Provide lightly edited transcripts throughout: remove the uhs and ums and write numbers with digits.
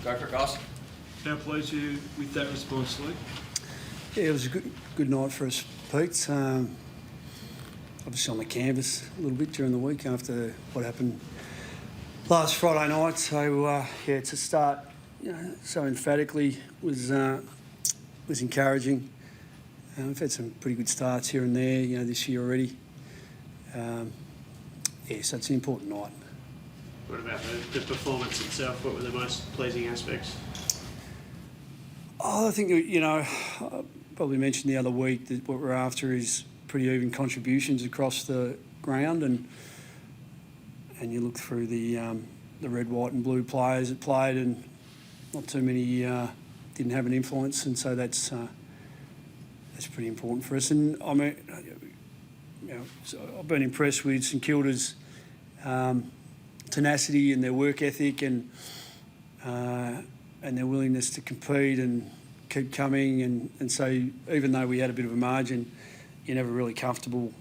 Go for it, guys. How pleased are you with that response, Luke? Yeah, it was a good night for us, Pete. Obviously on the canvas a little bit during the week after what happened last Friday night. So to start, so emphatically was encouraging. We've had some pretty good starts here and there, this year already. So it's an important night. What about the performance itself? What were the most pleasing aspects? I think, I probably mentioned the other week that what we're after is pretty even contributions across the ground, and you look through the red, white and blue players that played, and not too many didn't have an influence, and so that's pretty important for us. And I mean, so I've been impressed with St Kilda's tenacity and their work ethic and their willingness to compete and keep coming. And so even though we had a bit of a margin, you're never really comfortable.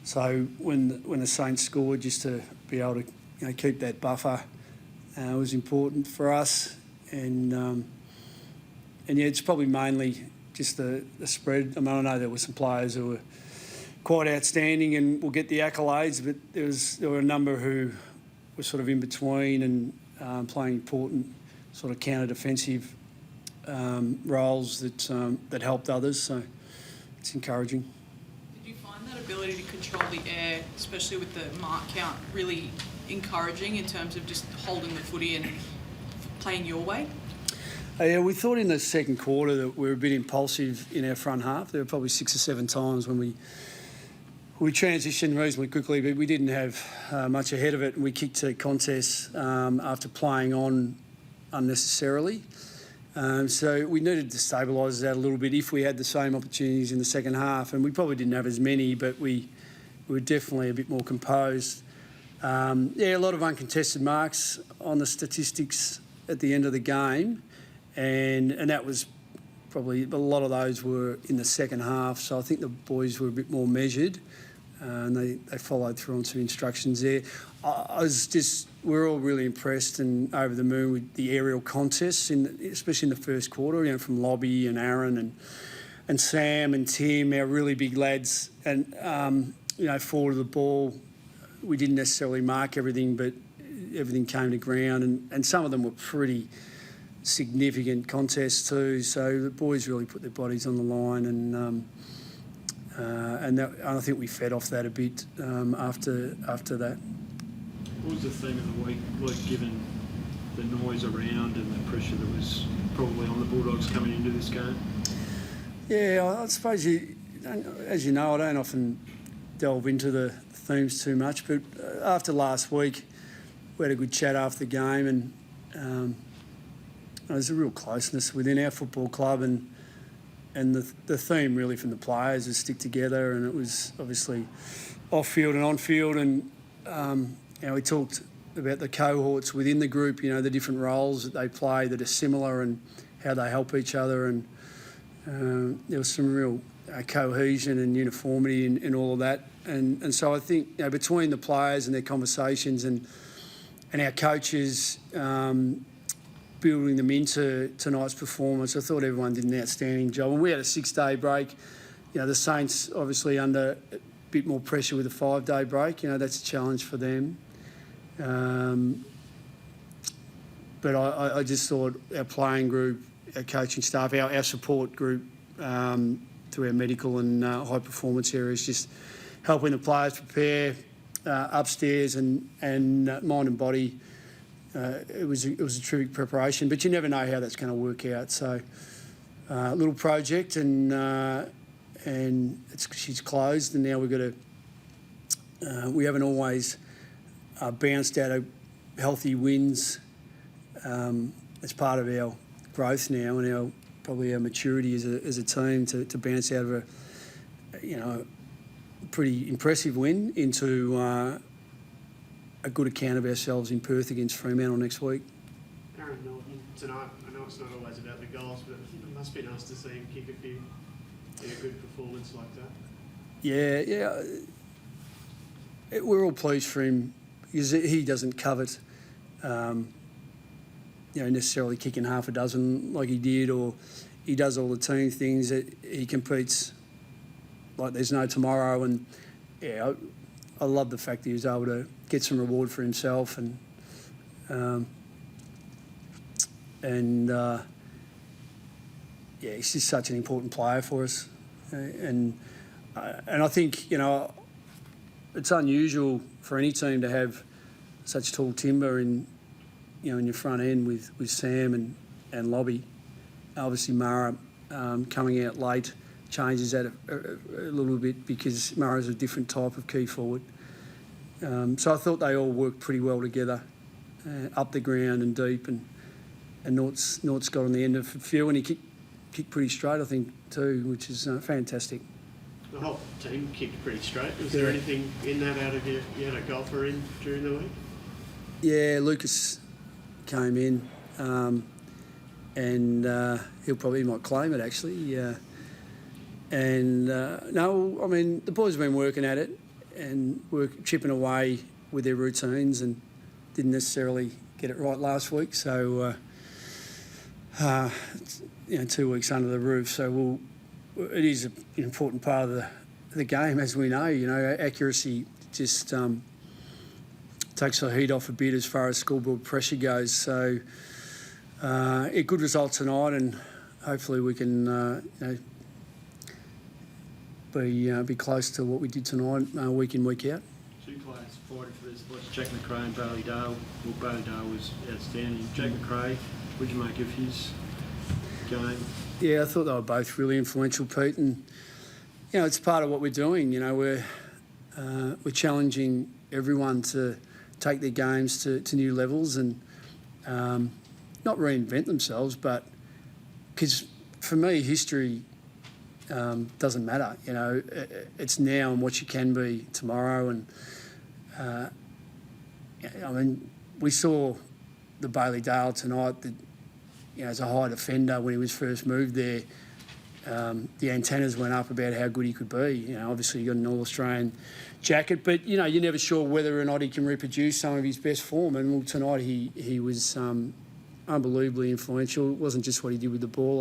So when the Saints scored, just to be able to keep that buffer was important for us. And it's probably mainly just the spread. I mean, I know there were some players who were quite outstanding and will get the accolades, but there were a number who were sort of in between and playing important sort of counter-defensive roles that helped others. So it's encouraging. Did you find that ability to control the air, especially with the mark count, really encouraging in terms of just holding the footy and playing your way? Yeah, we thought in the second quarter that we were a bit impulsive in our front half. There were probably 6 or 7 times when we transitioned reasonably quickly, but we didn't have much ahead of it, and we kicked to contests after playing on unnecessarily. So we needed to stabilise that a little bit if we had the same opportunities in the second half, and we probably didn't have as many, but we were definitely a bit more composed. A lot of uncontested marks on the statistics at the end of the game, and that was probably, a lot of those were in the second half, so I think the boys were a bit more measured, and they followed through on some instructions there. We're all really impressed and over the moon with the aerial contests, especially in the first quarter, from Lobby and Aaron and Sam and Tim, our really big lads, and forward of the ball. We didn't necessarily mark everything, but everything came to ground, and some of them were pretty significant contests too. So the boys really put their bodies on the line, and I think we fed off that a bit after that. What was the theme of the week, Luke, given the noise around and the pressure that was probably on the Bulldogs coming into this game? Yeah, I suppose as you know, I don't often delve into the themes too much, but after last week, we had a good chat after the game, and there's a real closeness within our football club, and the theme really from the players is stick together, and it was obviously off-field and on-field, and we talked about the cohorts within the group, the different roles that they play that are similar and how they help each other, and there was some real cohesion and uniformity in all of that, and so I think between the players and their conversations and our coaches building them into tonight's performance, I thought everyone did an outstanding job. And we had a 6-day break. The Saints obviously under a bit more pressure with a 5-day break. That's a challenge for them. But I just thought our playing group, our coaching staff, our support group through our medical and high performance areas, just helping the players prepare upstairs and mind and body. It was a terrific preparation, but you never know how that's going to work out. So a little project, and she's closed, and now we've got to. We haven't always bounced out of healthy wins as part of our growth now, and probably our maturity as a team to bounce out of a pretty impressive win into a good account of ourselves in Perth against Fremantle next week. Aaron Norton tonight, I know it's not always about the goals, but it must be nice to see him kick a few in a good performance like that. Yeah. We're all pleased for him because he doesn't covet necessarily kicking half a dozen like he did, or he does all the team things. That he competes like there's no tomorrow, and I love the fact that he was able to get some reward for himself, and he's just such an important player for us, and I think it's unusual for any team to have such tall timber in your front end with Sam and Lobby. Obviously Mara coming out late changes that a little bit because Mara's a different type of key forward. So I thought they all worked pretty well together, up the ground and deep, and Nort's got on the end of a few, and he kicked pretty straight, I think, too, which is fantastic. The whole team kicked pretty straight. Was there anything in that out of you had a golfer in during the week? Yeah, Lucas came in, and he might claim it actually. No, I mean the boys have been working at it and chipping away with their routines, and didn't necessarily get it right last week. So 2 weeks under the roof. So it is an important part of the game, as we know. Accuracy just takes the heat off a bit as far as scoreboard pressure goes. So a good result tonight, and hopefully we can be close to what we did tonight, week in, week out. Two players fighting for this. What's Jack McRae and Bailey Dale? Well, Bailey Dale was outstanding. Jack McRae, what did you make of his game? Yeah, I thought they were both really influential, Pete, and it's part of what we're doing. We're challenging everyone to take their games to new levels and not reinvent themselves, but because for me, history doesn't matter. It's now and what you can be tomorrow. And we saw the Bailey Dale tonight that, as a high defender when he was first moved there, the antennas went up about how good he could be. Obviously he got an All-Australian jacket, but you're never sure whether or not he can reproduce some of his best form. And tonight he was unbelievably influential. It wasn't just what he did with the ball.